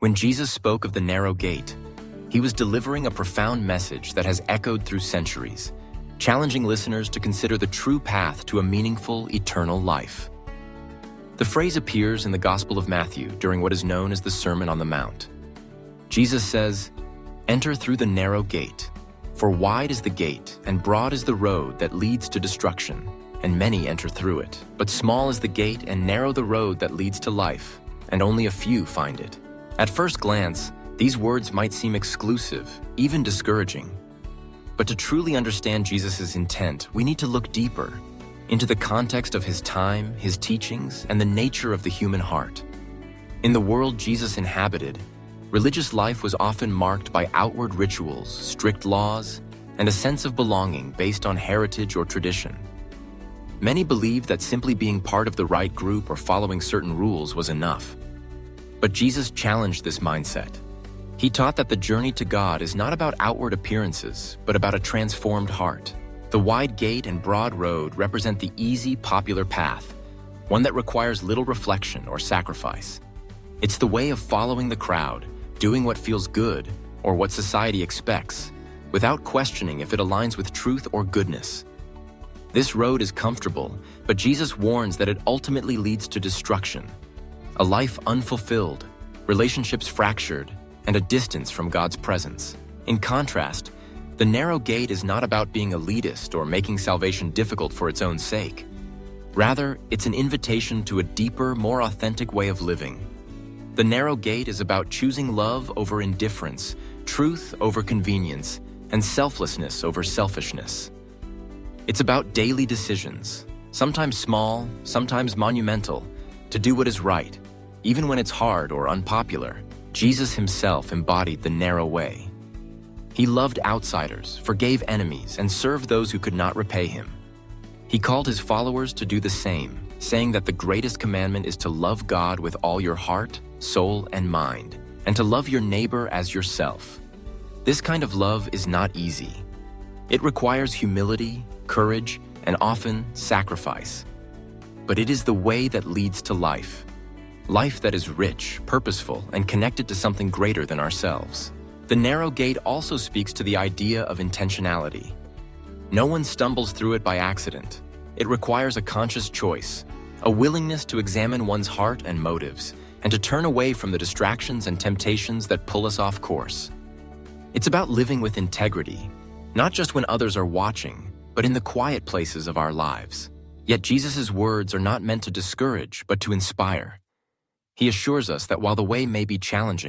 When Jesus spoke of the narrow gate, he was delivering a profound message that has echoed through centuries, challenging listeners to consider the true path to a meaningful, eternal life. The phrase appears in the Gospel of Matthew during what is known as the Sermon on the Mount. Jesus says, "Enter through the narrow gate, for wide is the gate and broad is the road that leads to destruction, and many enter through it. But small is the gate and narrow the road that leads to life, and only a few find it." At first glance, these words might seem exclusive, even discouraging. But to truly understand Jesus' intent, we need to look deeper into the context of his time, his teachings, and the nature of the human heart. In the world Jesus inhabited, religious life was often marked by outward rituals, strict laws, and a sense of belonging based on heritage or tradition. Many believed that simply being part of the right group or following certain rules was enough. But Jesus challenged this mindset. He taught that the journey to God is not about outward appearances, but about a transformed heart. The wide gate and broad road represent the easy, popular path, one that requires little reflection or sacrifice. It's the way of following the crowd, doing what feels good or what society expects, without questioning if it aligns with truth or goodness. This road is comfortable, but Jesus warns that it ultimately leads to destruction, a life unfulfilled, relationships fractured, and a distance from God's presence. In contrast, the narrow gate is not about being elitist or making salvation difficult for its own sake. Rather, it's an invitation to a deeper, more authentic way of living. The narrow gate is about choosing love over indifference, truth over convenience, and selflessness over selfishness. It's about daily decisions, sometimes small, sometimes monumental, to do what is right, even when it's hard or unpopular. Jesus himself embodied the narrow way. He loved outsiders, forgave enemies, and served those who could not repay him. He called his followers to do the same, saying that the greatest commandment is to love God with all your heart, soul, and mind, and to love your neighbor as yourself. This kind of love is not easy. It requires humility, courage, and often sacrifice. But it is the way that leads to life. Life that is rich, purposeful, and connected to something greater than ourselves. The narrow gate also speaks to the idea of intentionality. No one stumbles through it by accident. It requires a conscious choice, a willingness to examine one's heart and motives, and to turn away from the distractions and temptations that pull us off course. It's about living with integrity, not just when others are watching, but in the quiet places of our lives. Yet Jesus' words are not meant to discourage, but to inspire. He assures us that while the way may be challenging,